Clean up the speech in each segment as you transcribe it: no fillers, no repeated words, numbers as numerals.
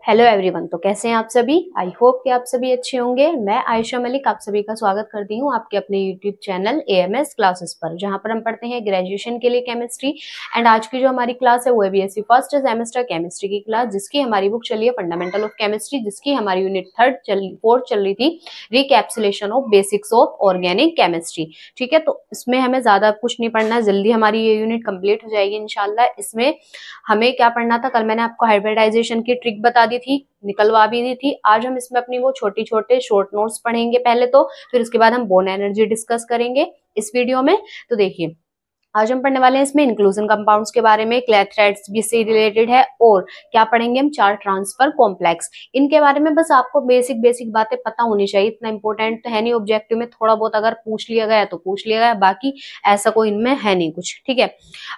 Hello everyone. तो कैसे हैं आप सभी? आई होप कि आप सभी अच्छे होंगे। मैं आयशा मलिक आप सभी का स्वागत करती हूं आपके अपने यूट्यूब चैनल एएमएस क्लासेस पर, जहां पर हम पढ़ते हैं ग्रेजुएशन के लिए केमिस्ट्री। एंड आज की जो हमारी क्लास है वो है बीएससी फर्स्ट सेमेस्टर केमिस्ट्री की क्लास, जिसकी हमारी बुक चली है फंडामेंटल ऑफ केमिस्ट्री, जिसकी हमारी यूनिट 4 चल रही थी recapsulation of basics of organic chemistry. ठीक है, तो इसमें हमें ज्यादा कुछ नहीं पढ़ना, जल्दी हमारी ये यूनिट कंप्लीट हो जाएगी इंशाल्लाह। इसमें हमें क्या पढ़ना था, कल मैंने आपको हाइब्रिडाइजेशन की ट्रिक बता दी थी, निकलवा भी दी थी। आज हम इसमें अपनी वो छोटे छोटे शॉर्ट नोट्स पढ़ेंगे पहले तो, फिर उसके बाद हम बोन एनर्जी डिस्कस करेंगे इस वीडियो में। तो देखिए, आज हम पढ़ने वाले हैं इसमें इंक्लूजन कंपाउंड्स के बारे में, क्लेयर थ्रेड्स भी से रिलेटेड है, और क्या पढ़ेंगे हम, चार ट्रांसफर कॉम्प्लेक्स। इनके बारे में बस आपको बेसिक बेसिक बातें पता होनी चाहिए, इतना इंपॉर्टेंट तो है नहीं। ऑब्जेक्टिव में थोड़ा बहुत अगर पूछ लिया गया तो पूछ लिया गया, बाकी ऐसा कोई इनमें है नहीं कुछ। ठीक है,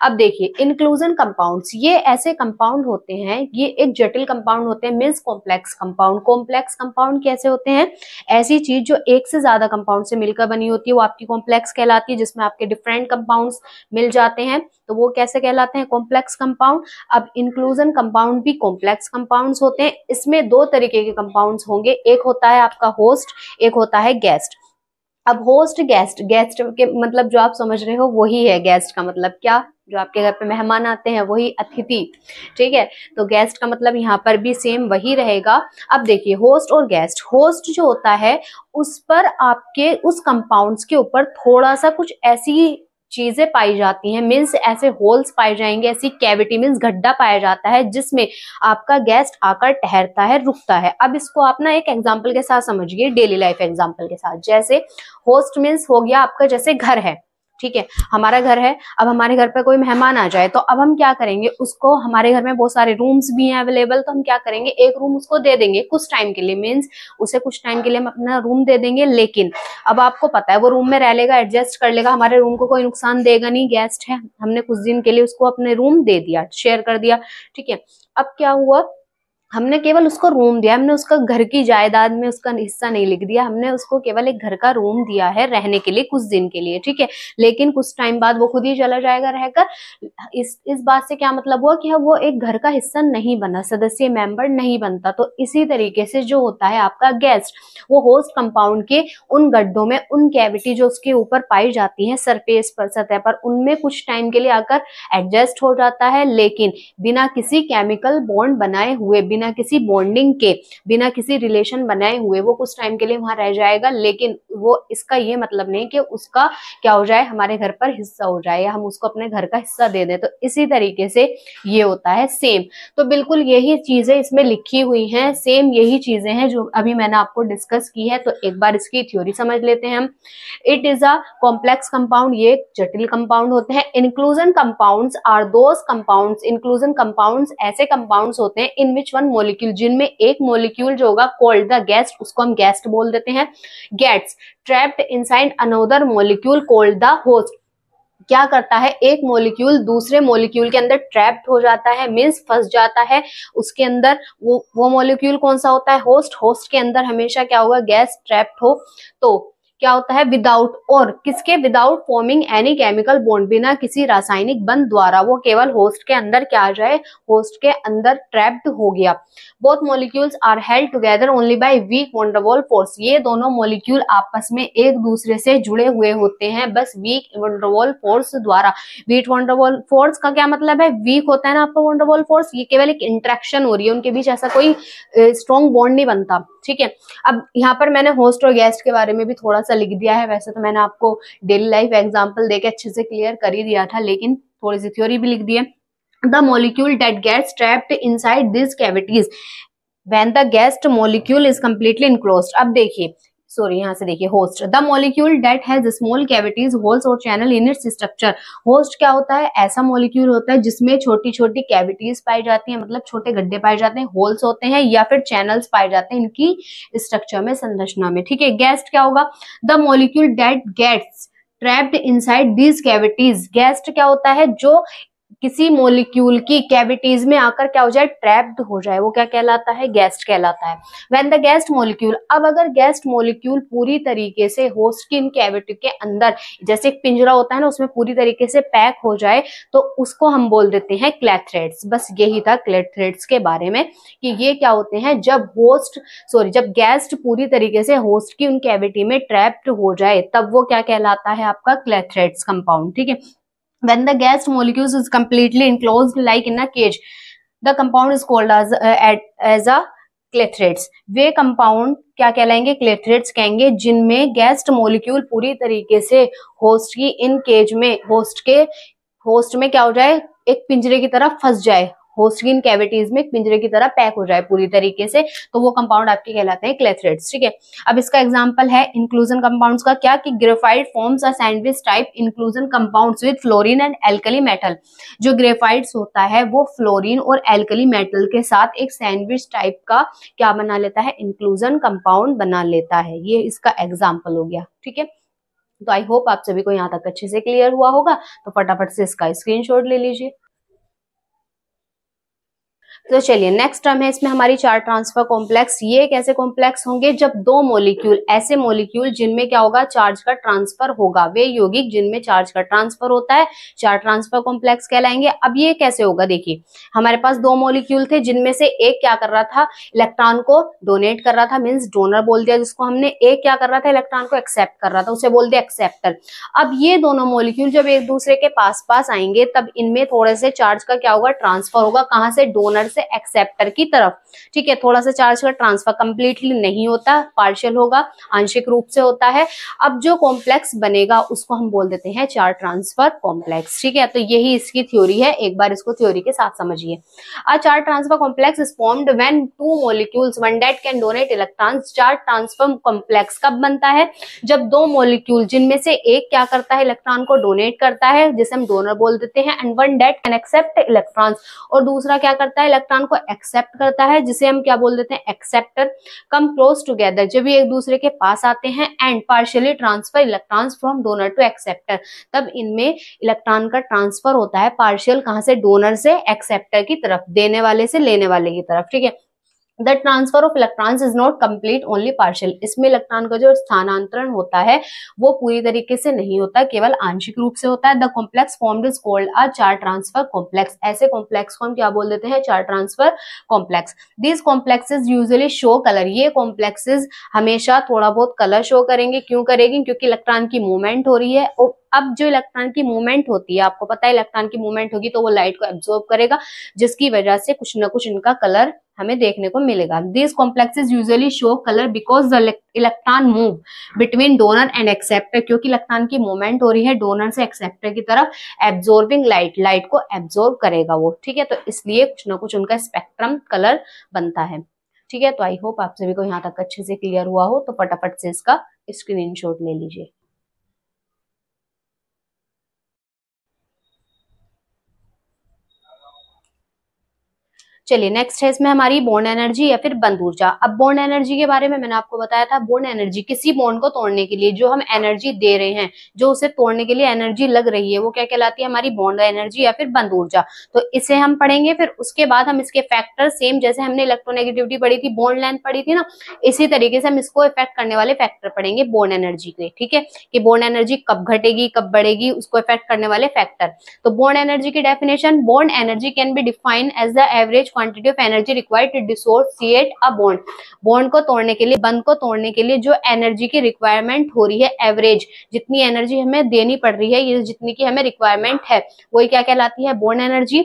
अब देखिए इंक्लूजन कंपाउंड्स, ये ऐसे कंपाउंड होते हैं, ये एक जटिल कंपाउंड होते हैं, means complex compound. Complex compound कैसे होते हैं? ऐसी चीज जो एक से ज्यादा कंपाउंड से मिलकर बनी होती है वो आपकी कॉम्प्लेक्स कहलाती है, जिसमें आपके डिफरेंट कंपाउंड्स मिल जाते हैं, तो वो कैसे कहलाते हैं? Complex compound. अब इंक्लूजन कंपाउंड भी कॉम्प्लेक्स कंपाउंड्स होते हैं। इसमें दो तरीके के कंपाउंड्स होंगे, एक होता है आपका होस्ट, एक होता है गेस्ट। अब होस्ट गेस्ट, गेस्ट के मतलब जो आप समझ रहे हो वही है गेस्ट का मतलब क्या, जो आपके घर पे मेहमान आते हैं वही अतिथि। ठीक है, तो गेस्ट का मतलब यहाँ पर भी सेम वही रहेगा। अब देखिए होस्ट और गेस्ट, होस्ट जो होता है उस पर आपके उस कंपाउंड्स के ऊपर थोड़ा सा कुछ ऐसी चीजें पाई जाती हैं, मीन्स ऐसे होल्स पाए जाएंगे, ऐसी कैविटी मीन्स गड्ढा पाया जाता है जिसमें आपका गेस्ट आकर ठहरता है, रुकता है। अब इसको आप ना एक एग्जांपल के साथ समझिए, डेली लाइफ एग्जांपल के साथ। जैसे होस्ट मीन्स हो गया आपका जैसे घर है, ठीक है, हमारा घर है। अब हमारे घर पे कोई मेहमान आ जाए तो अब हम क्या करेंगे, उसको, हमारे घर में बहुत सारे रूम्स भी हैं अवेलेबल, तो हम क्या करेंगे, एक रूम उसको दे देंगे कुछ टाइम के लिए, मीन्स उसे कुछ टाइम के लिए हम अपना रूम दे देंगे। लेकिन अब आपको पता है वो रूम में रह लेगा, एडजस्ट कर लेगा, हमारे रूम को कोई नुकसान देगा नहीं, गेस्ट है, हमने कुछ दिन के लिए उसको अपने रूम दे दिया, शेयर कर दिया। ठीक है, अब क्या हुआ, हमने केवल उसको रूम दिया, हमने उसका घर की जायदाद में उसका हिस्सा नहीं लिख दिया, हमने उसको केवल एक घर का रूम दिया है रहने के लिए कुछ दिन के लिए। ठीक है, लेकिन कुछ टाइम बाद वो खुद ही चला जाएगा रहकर। इस बात से क्या मतलब हुआ कि वो एक घर का हिस्सा नहीं बना, सदस्य मेंबर नहीं बनता। तो इसी तरीके से जो होता है आपका गेस्ट, वो होस्ट कंपाउंड के उन गड्ढों में, उन कैविटी जो उसके ऊपर पाई जाती है सरफेस पर, सतह पर, उनमें कुछ टाइम के लिए आकर एडजस्ट हो जाता है, लेकिन बिना किसी केमिकल बॉन्ड बनाए हुए, बिना किसी बॉन्डिंग के, बिना किसी रिलेशन बनाए हुए वो कुछ टाइम के लिए वहां रह जाएगा। लेकिन वो इसका ये मतलब नहीं कि उसका क्या हो जाए, हमारे घर पर हिस्सा हो जाए, या हम उसको अपने घर का हिस्सा दे दें। तो इसी तरीके से ये होता है सेम। तो बिल्कुल यही चीजें इसमें लिखी हुई हैं, सेम यही चीजें हैं जो अभी मैंने आपको डिस्कस की है। तो एक बार इसकी थ्योरी समझ लेते हैं हम। It is a complex compound, ये जटिल कंपाउंड होते हैं। Inclusion compounds are those compounds, inclusion compounds ऐसे कंपाउंड्स होते हैं इन विच वन मॉलिक्यूल, जिनमें एक मॉलिक्यूल जो होगा कॉल्ड द गेस्ट, उसको हम गेस्ट बोल देते हैं, gets trapped inside another molecule called the host. क्या करता है, एक मॉलिक्यूल दूसरे मॉलिक्यूल के अंदर ट्रैप्ड हो जाता है, मींस फंस जाता है उसके अंदर। वो मॉलिक्यूल कौन सा होता है, होस्ट। होस्ट के अंदर हमेशा क्या होगा, गैस ट्रैप्ड हो तो क्या होता है, विदाउट, और किसके, without forming any chemical bond, बिना किसी रासायनिक बंध द्वारा वो केवल होस्ट के अंदर क्या आ जाए, होस्ट के अंदर ट्रैप्ड हो गया। Both molecules are held together only by weak van der Waals force, ये दोनों मॉलिक्यूल आपस में एक दूसरे से जुड़े हुए होते हैं बस weak van der Waals force द्वारा। Weak van der Waals force का क्या मतलब है, वीक होता है ना आपका वैन डर वाल्स फोर्स, ये केवल एक इंटरेक्शन हो रही है, उनके बीच ऐसा कोई स्ट्रॉन्ग बॉन्ड नहीं बनता। ठीक है, अब यहाँ पर मैंने होस्ट और गेस्ट के बारे में भी थोड़ा सा लिख दिया है, वैसे तो मैंने आपको डेली लाइफ एग्जांपल देके अच्छे से क्लियर कर ही दिया था, लेकिन थोड़ी सी थ्योरी भी लिख दी है। The molecule that gets trapped inside this cavities when the guest molecule is completely enclosed. अब देखिए, सॉरी यहाँ से देखिए, host the molecule that has small cavities, holes और channel in its structure. Host क्या होता है, ऐसा मॉलिक्यूल होता है जिसमें छोटी छोटी कैविटीज पाई जाती हैं, मतलब छोटे गड्ढे पाए जाते हैं, होल्स होते हैं या फिर चैनल्स पाए जाते हैं इनकी स्ट्रक्चर में, संरचना में। ठीक है, गेस्ट क्या होगा, the molecule that gets trapped inside these cavities. Guest क्या होता है, जो किसी मोलिक्यूल की कैविटीज में आकर क्या हो जाए, ट्रैप्ड हो जाए, वो क्या कहलाता है, गैस्ट कहलाता है। व्हेन द गैस्ट मोलिक्यूल, अब अगर गैस्ट मोलिक्यूल पूरी तरीके से होस्ट की इन कैविटी के अंदर, जैसे एक पिंजरा होता है ना, उसमें पूरी तरीके से पैक हो जाए, तो उसको हम बोल देते हैं क्लैथ्रेट्स। बस यही था क्लैथ्रेट्स के बारे में, कि ये क्या होते हैं, जब गैस्ट पूरी तरीके से होस्ट की उन कैविटी में ट्रैप्ड हो जाए, तब वो क्या कहलाता है, आपका क्लैथ्रेट्स कंपाउंड। ठीक है। When the gas molecules is completely enclosed like in a cage, the compound is called as a clathrates. वे कंपाउंड क्या कहलाएंगे, क्लेथ्रेट्स कहेंगे, जिनमें गैस मोलिक्यूल पूरी तरीके से होस्ट की इन केज में, होस्ट में क्या हो जाए, एक पिंजरे की तरह फंस जाए, होस्ट की इन कैविटीज में एक पिंजरे की तरह पैक हो जाए पूरी तरीके से, तो वो कंपाउंड आपके कहलाते हैं क्लेथ्रेट्स। ठीक है। अब इसका एग्जांपल है इंक्लूजन कंपाउंड्स का, क्या कि graphite forms a sandwich type inclusion compounds with fluorine and alkali metal. जो ग्रेफाइट्स होता है वो फ्लोरीन और एल्कली मेटल के साथ एक सैंडविच टाइप का क्या बना लेता है, इंक्लूजन कंपाउंड बना लेता है। ये इसका एग्जाम्पल हो गया। ठीक है। तो आई होप आप सभी को यहाँ तक अच्छे से क्लियर हुआ होगा। तो फटाफट से इसका स्क्रीनशॉट ले लीजिए। तो चलिए नेक्स्ट टर्म है इसमें हमारी चार्ज ट्रांसफर कॉम्प्लेक्स। ये कैसे कॉम्प्लेक्स होंगे, जब दो मोलिक्यूल, ऐसे मोलिक्यूल जिनमें क्या होगा, चार्ज का ट्रांसफर होगा, वे यौगिक जिनमें चार्ज का ट्रांसफर होता है, चार्ज ट्रांसफर कॉम्प्लेक्स कहलाएंगे। अब ये कैसे होगा, देखिए हमारे पास दो मोलिक्यूल थे, जिनमें से एक क्या कर रहा था, इलेक्ट्रॉन को डोनेट कर रहा था, मीन्स डोनर बोल दिया जिसको हमने। एक क्या कर रहा था, इलेक्ट्रॉन को एक्सेप्ट कर रहा था, उसे बोल दिया एक्सेप्टर। अब ये दोनों मोलिक्यूल जब एक दूसरे के पास पास आएंगे, तब इनमें थोड़े से चार्ज का क्या होगा, ट्रांसफर होगा। कहां से, डोनर से एक्सेप्टर की तरफ। ठीक है। थोड़ा सा चार्ज का ट्रांसफर, कंप्लीटली नहीं होता, पार्शियल होगा, आंशिक रूप से होता है। अब जो कॉम्प्लेक्स बनेगा उसको हम बोल देते हैं चार्ज ट्रांसफर कॉम्प्लेक्स। ठीक है। तो यही इसकी थ्योरी है, एक बार इसको थ्योरी के साथ समझिए। A charge transfer complex is formed when two molecules one that can donate electrons. Charge transfer complex कब बनता है, जब दो मॉलिक्यूल जिनमें से एक क्या करता है, इलेक्ट्रॉन को डोनेट करता है, जिसे हम डोनर बोल देते हैं, and one that can accept electrons, और दूसरा क्या करता है, इलेक्ट्रॉन को एक्सेप्ट करता है, जिसे हम क्या बोल देते हैं, एक्सेप्टर। कम क्लोज टुगेदर, जब ये एक दूसरे के पास आते हैं, and partially transfer electrons from donor to acceptor, तब इनमें इलेक्ट्रॉन का ट्रांसफर होता है पार्शियल, कहां से, डोनर से एक्सेप्टर की तरफ, देने वाले से लेने वाले की तरफ। ठीक है। The transfer of electrons is not complete, only partial. इसमें इलेक्ट्रॉन का जो स्थानांतरण होता है वो पूरी तरीके से नहीं होता, केवल आंशिक रूप से होता है। The complex formed is called a charge transfer complex. ऐसे कॉम्प्लेक्स को हम क्या बोल देते हैं, charge transfer complex. These complexes usually show colour. ये कॉम्प्लेक्सेस हमेशा थोड़ा बहुत कलर शो करेंगे। क्यों करेंगे, क्योंकि इलेक्ट्रॉन की मूवमेंट हो रही है। अब जो इलेक्ट्रॉन की मूवमेंट होती है, आपको पता है इलेक्ट्रॉन की मूवमेंट होगी तो वो लाइट को एब्जॉर्ब करेगा, जिसकी वजह से कुछ ना कुछ इनका कलर हमें देखने को मिलेगा। These complexes usually show color because the electron move between donor and acceptor, क्योंकि इलेक्ट्रॉन की मूवमेंट हो रही है डोनर से एक्सेप्टर की तरफ, एब्जॉर्बिंग लाइट को एब्जॉर्ब करेगा वो। ठीक है। तो इसलिए कुछ ना कुछ उनका स्पेक्ट्रम कलर बनता है। ठीक है। तो आई होप आप सभी को यहाँ तक अच्छे से क्लियर हुआ हो। तो फटाफट से इसका स्क्रीनशॉट ले लीजिए। चलिए नेक्स्ट है इसमें हमारी बॉन्ड एनर्जी या फिर बंद ऊर्जा। अब बॉन्ड एनर्जी के बारे में मैंने आपको बताया था, बॉन्ड एनर्जी किसी बॉन्ड को तोड़ने के लिए जो हम एनर्जी दे रहे हैं, जो उसे तोड़ने के लिए एनर्जी लग रही है, वो क्या कहलाती है, हमारी बॉन्ड एनर्जी या फिर बंद ऊर्जा। तो इसे हम पढ़ेंगे, फिर उसके बाद हम इसके फैक्टर, सेम जैसे हमने इलेक्ट्रोनेगेटिविटी पढ़ी थी, बॉन्ड लेंथ पढ़ी थी ना, इसी तरीके से हम इसको इफेक्ट करने वाले फैक्टर पढ़ेंगे बॉन्ड एनर्जी के। ठीक है। कि बॉन्ड एनर्जी कब घटेगी कब बढ़ेगी, उसको इफेक्ट करने वाले फैक्टर। तो बॉन्ड एनर्जी की definition, bond energy can be defined as the average quantity of energy required to dissociate a bond. Bond को तोड़ने के लिए, बंद को तोड़ने के लिए जो एनर्जी की रिक्वायरमेंट हो रही है, एवरेज जितनी एनर्जी हमें देनी पड़ रही है, ये जितनी की हमें रिक्वायरमेंट है, वही क्या कहलाती है, bond energy.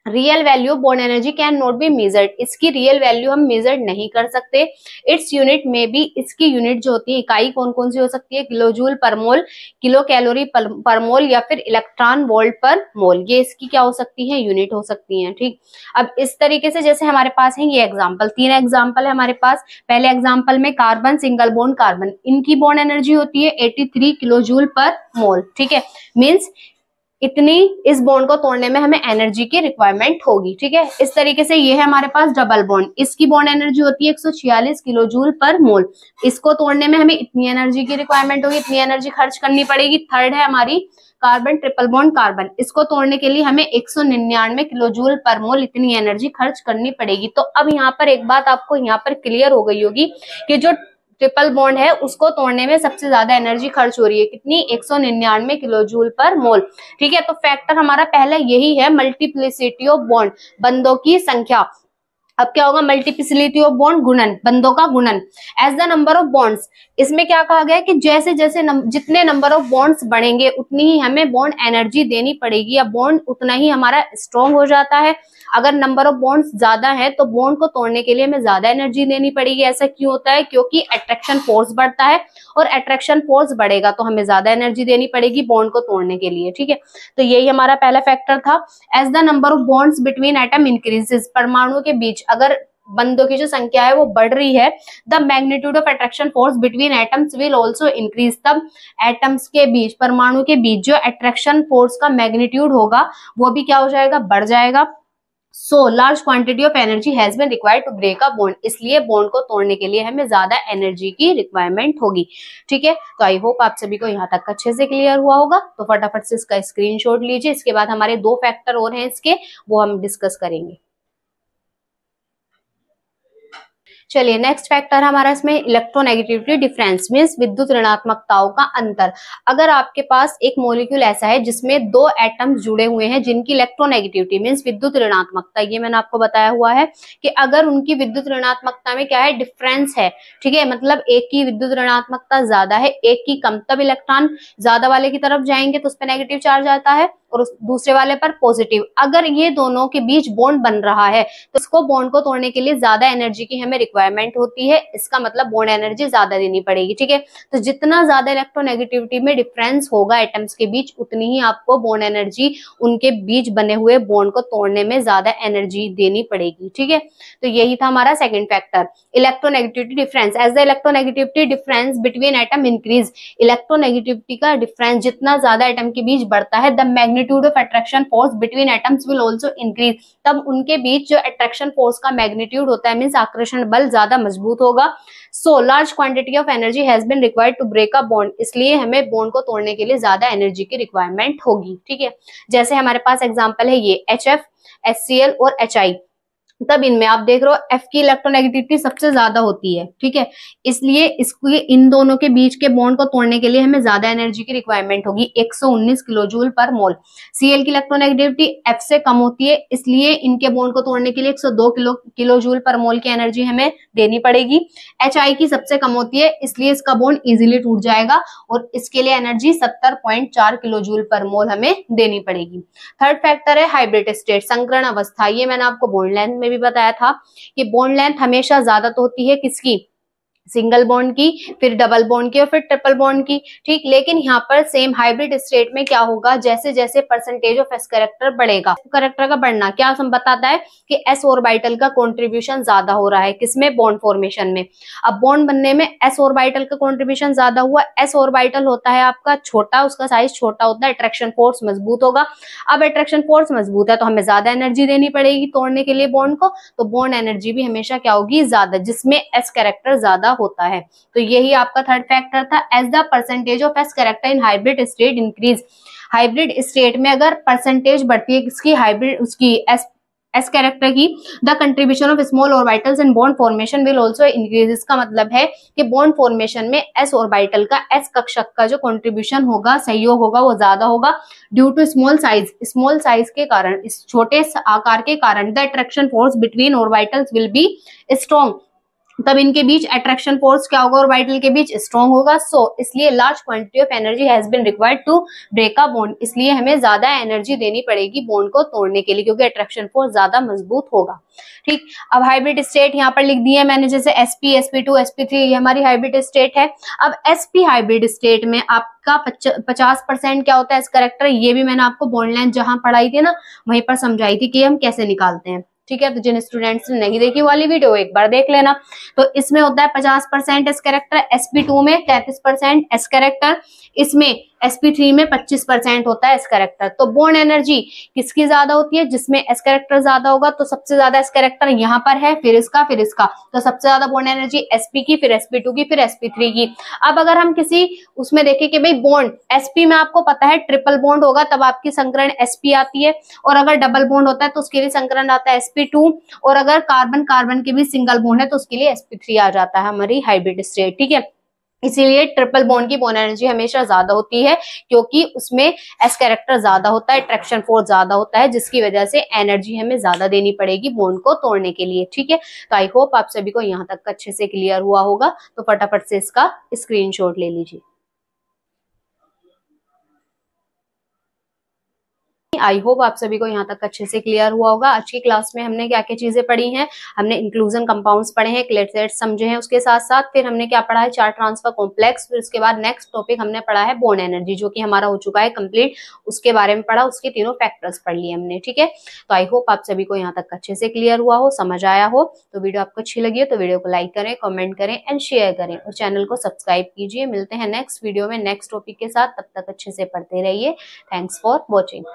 Real value of bond energy can not be measured. इसकी रियल वैल्यू हम मेजर नहीं कर सकते। इट्स यूनिट में भी, इसकी यूनिट जो होती है, इकाई कौन कौन सी हो सकती है, किलो जूल पर मोल, किलो कैलोरी पर मोल, या फिर इलेक्ट्रॉन वोल्ट पर मोल, ये इसकी क्या हो सकती है, यूनिट हो सकती है। ठीक। अब इस तरीके से जैसे हमारे पास है ये एग्जाम्पल, 3 एग्जाम्पल है हमारे पास। पहले एग्जाम्पल में कार्बन, सिंगल बॉन्ड कार्बन, इनकी बॉन्ड एनर्जी होती है 83 किलो जूल पर मोल। ठीक है। मीन्स इतनी इस बॉन्ड को तोड़ने में हमें एनर्जी की रिक्वायरमेंट होगी। ठीक है, इस तरीके से ये है हमारे पास डबल बॉन्ड, इसकी बॉन्ड एनर्जी होती है 146 किलो जूल पर मोल। इसको तोड़ने में हमें इतनी एनर्जी की रिक्वायरमेंट होगी, इतनी एनर्जी खर्च करनी पड़ेगी। थर्ड है हमारी कार्बन, ट्रिपल बॉन्ड कार्बन, इसको तोड़ने के लिए हमें 199 किलो जूल पर मोल इतनी एनर्जी खर्च करनी पड़ेगी। तो अब यहाँ पर एक बात आपको यहाँ पर क्लियर हो गई होगी कि जो ट्रिपल बॉन्ड है उसको तोड़ने में सबसे ज्यादा एनर्जी खर्च हो रही है, कितनी, 199 किलो जूल पर मोल। ठीक है, तो फैक्टर हमारा पहला यही है, मल्टीप्लिसिटी ऑफ बॉन्ड, बंदों की संख्या। अब क्या होगा, मल्टीप्लिसिटी ऑफ बॉन्ड, गुणन, बंदों का गुणन, as the number of bonds. इसमें क्या कहा गया है कि जैसे जैसे जितने नंबर ऑफ बॉन्ड्स बढ़ेंगे उतनी ही हमें बॉन्ड एनर्जी देनी पड़ेगी, या बॉन्ड उतना ही हमारा स्ट्रॉन्ग हो जाता है। अगर नंबर ऑफ बॉन्ड्स ज्यादा है तो बॉन्ड को तोड़ने के लिए हमें ज्यादा एनर्जी देनी पड़ेगी। ऐसा क्यों होता है, क्योंकि अट्रैक्शन फोर्स बढ़ता है, और अट्रैक्शन फोर्स बढ़ेगा तो हमें ज्यादा एनर्जी देनी पड़ेगी बॉन्ड को तोड़ने के लिए। ठीक है, तो यही हमारा पहला फैक्टर था। As the number of bonds between atom increases, परमाणुओं के बीच अगर बंदों की जो संख्या है वो बढ़ रही है, the magnitude of attraction force between atoms will also increase, तब एटम्स के बीच, परमाणु के बीच जो अट्रैक्शन फोर्स का मैग्नीट्यूड होगा वो भी क्या हो जाएगा, बढ़ जाएगा। So large quantity of energy has been required to break a bond, इसलिए बॉन्ड को तोड़ने के लिए हमें ज्यादा एनर्जी की रिक्वायरमेंट होगी। ठीक है, तो आई होप आप सभी को यहाँ तक अच्छे से क्लियर हुआ होगा। तो फटाफट से इसका स्क्रीनशॉट लीजिए, इसके बाद हमारे 2 फैक्टर और हैं इसके, वो हम डिस्कस करेंगे। चलिए, नेक्स्ट फैक्टर हमारा इसमें इलेक्ट्रोनेगेटिविटी डिफरेंस, मींस विद्युत ऋणात्मकताओं का अंतर। अगर आपके पास एक मॉलिक्यूल ऐसा है जिसमें 2 एटम्स जुड़े हुए हैं जिनकी इलेक्ट्रोनेगेटिविटी मींस विद्युत ऋणात्मकता, ये मैंने आपको बताया हुआ है कि अगर उनकी विद्युत ऋणात्मकता में क्या है, डिफरेंस है। ठीक है, मतलब एक की विद्युत ऋणात्मकता ज्यादा है, एक की कम, तब इलेक्ट्रॉन ज्यादा वाले की तरफ जाएंगे तो उस पर नेगेटिव चार्ज आता है और उस दूसरे वाले पर पॉजिटिव। अगर ये दोनों के बीच बॉन्ड बन रहा है तो इसको बॉन्ड को तोड़ने के लिए ज्यादा एनर्जी की हमें रिक्वायरमेंट होती है, इसका मतलब बॉन्ड एनर्जी ज्यादा देनी पड़ेगी। ठीक है, तो जितना ज्यादा इलेक्ट्रोनेगेटिविटी में डिफरेंस होगा एटम्स के बीच, उतनी ही आपको बॉन्ड एनर्जी, उनके बीच बने हुए बॉन्ड को तोड़ने में ज्यादा एनर्जी देनी पड़ेगी। ठीक है, तो यही था हमारा second factor, electronegativity difference. As the electronegativity difference between atom increase, electronegativity का डिफरेंस जितना ज्यादा एटम के बीच बढ़ता है, the magnitude of attraction force between atoms will also increase, तब उनके बीच जो अट्रैक्शन फोर्स का मैग्नीट्यूड होता है मींस आकर्षण बल ज्यादा मजबूत होगा। So large quantity of energy has been required to break a bond, इसलिए हमें बॉन्ड को तोड़ने के लिए ज्यादा एनर्जी की रिक्वायरमेंट होगी। ठीक है, जैसे हमारे पास एग्जांपल है ये HF, HCl और HI, तब इनमें आप देख रहे हो F की इलेक्ट्रोनेगेटिविटी सबसे ज्यादा होती है। ठीक है, इसलिए इसको इन दोनों के बीच के बॉन्ड को तोड़ने के लिए हमें ज्यादा एनर्जी की रिक्वायरमेंट होगी, 119 किलो जूल पर मोल। Cl की इलेक्ट्रोनेगेटिविटी F से कम होती है, इसलिए इनके बॉन्ड को तोड़ने के लिए 102 किलो जूल पर मोल की एनर्जी हमें देनी पड़ेगी। HI की सबसे कम होती है, इसलिए इसका बॉन्ड इजिली टूट जाएगा और इसके लिए एनर्जी 70.4 किलो जूल पर मोल हमें देनी पड़ेगी। थर्ड फैक्टर है हाइब्रिड स्टेट, संकरण अवस्था। ये मैंने आपको बॉन्ड लेंथ में भी बताया था कि बॉन्ड लेंथ हमेशा ज्यादा तो होती है किसकी, सिंगल बॉन्ड की, फिर डबल बॉन्ड की और फिर ट्रिपल बॉन्ड की। ठीक, लेकिन यहाँ पर सेम हाइब्रिड स्टेट में क्या होगा, जैसे जैसे परसेंटेज ऑफ एस कैरेक्टर बढ़ेगा, कैरेक्टर का बढ़ना क्या बताता है कि एस ऑर्बिटल का कंट्रीब्यूशन ज्यादा हो रहा है, किसमें, बॉन्ड फॉर्मेशन में। अब बॉन्ड बनने में एस ऑर्बिटल का कंट्रीब्यूशन ज्यादा हुआ, एस ऑर्बिटल होता है आपका छोटा, उसका साइज छोटा होता है, अट्रैक्शन फोर्स मजबूत होगा। अब अट्रैक्शन फोर्स मजबूत है तो हमें ज्यादा एनर्जी देनी पड़ेगी तोड़ने के लिए बॉन्ड को, तो बॉन्ड एनर्जी भी हमेशा क्या होगी, ज्यादा, जिसमें एस कैरेक्टर ज्यादा होता है। तो यही आपका थर्ड फैक्टर था। As the percentage of s character in hybrid state increase, hybrid state में अगर परसेंटेज बढ़ती है किसकी, हाइब्रिड, उसकी एस कैरेक्टर की, the contribution of small orbitals in bond formation will also increase. इसका मतलब है कि बॉन्ड फॉर्मेशन में एस ऑर्बिटल का, एस कक्षक का जो कंट्रीब्यूशन होगा, सहयोग होगा, वो ज्यादा होगा ड्यू टू स्मॉल साइज के कारण, इस छोटे आकार के कारण, the attraction force between orbitals will be strong, तब इनके बीच अट्रैक्शन फोर्स क्या होगा, ऑर्बिटल के बीच स्ट्रॉन्ग होगा। सो इसलिए large quantity of energy has been required to break a bond, इसलिए हमें ज्यादा एनर्जी देनी पड़ेगी बॉन्ड को तोड़ने के लिए, क्योंकि अट्रैक्शन फोर्स ज्यादा मजबूत होगा। ठीक, अब हाइब्रिड स्टेट यहाँ पर लिख दी है मैंने, जैसे sp, sp2, sp3, ये हमारी हाइब्रिड स्टेट है। अब sp हाइब्रिड स्टेट में आपका 50% क्या होता है, इस कैरेक्टर, ये भी मैंने आपको बॉन्ड लेंथ जहां पढ़ाई थी ना वहीं पर समझाई थी कि हम कैसे निकालते हैं। ठीक है, तो जिन स्टूडेंट्स ने नहीं देखी वाली वीडियो एक बार देख लेना। तो इसमें होता है 50% एस कैरेक्टर, sp2 में 33% एस कैरेक्टर, इसमें sp3 में 25% होता है एस कैरेक्टर। तो बॉन्ड एनर्जी किसकी ज्यादा होती है, जिसमें एस कैरेक्टर ज्यादा होगा। तो सबसे ज्यादा एस कैरेक्टर यहाँ पर है, फिर इसका, फिर इसका। तो सबसे ज्यादा बॉन्ड एनर्जी sp की, फिर sp2 की, फिर sp3 की। अब अगर हम किसी उसमें देखें कि भाई बॉन्ड sp में आपको पता है ट्रिपल बॉन्ड होगा तब आपकी संकरण sp आती है, और अगर डबल बॉन्ड होता है तो उसके लिए संकरण आता है sp2, और अगर कार्बन कार्बन के भी सिंगल बॉन्ड है तो उसके लिए sp3 आ जाता है हमारी हाइब्रिड स्टेट। ठीक है, इसीलिए ट्रिपल बॉन्ड की बॉन्ड एनर्जी हमेशा ज्यादा होती है, क्योंकि उसमें एस कैरेक्टर ज्यादा होता है, ट्रैक्शन फोर्स ज्यादा होता है, जिसकी वजह से एनर्जी हमें ज्यादा देनी पड़ेगी बॉन्ड को तोड़ने के लिए। ठीक है, तो आई होप आप सभी को यहाँ तक अच्छे से क्लियर हुआ होगा। तो फटाफट से इसका स्क्रीनशॉट ले लीजिए। आई होप आप सभी को यहाँ तक अच्छे से क्लियर हुआ होगा। आज की क्लास में हमने क्या क्या चीजें पढ़ी हैं, हमने इंक्लूजन कंपाउंड्स पढ़े हैं, क्लेटलेट्स समझे हैं, उसके साथ साथ फिर हमने क्या पढ़ा है, चार्ज ट्रांसफर कॉम्प्लेक्स। फिर उसके बाद नेक्स्ट टॉपिक हमने पढ़ा है बॉन्ड एनर्जी, जो कि हमारा हो चुका है कंप्लीट, उसके बारे में पढ़ा, उसके तीनों फैक्टर्स पढ़ लिए हमने। ठीक है, तो आई होप आप सभी को यहाँ तक अच्छे से क्लियर हुआ हो, समझ आया हो। तो वीडियो आपको अच्छी लगी हो तो वीडियो को लाइक करें, कमेंट करें एंड शेयर करें, और चैनल को सब्सक्राइब कीजिए। मिलते हैं नेक्स्ट वीडियो में नेक्स्ट टॉपिक के साथ, तब तक अच्छे से पढ़ते रहिए। Thanks for watching.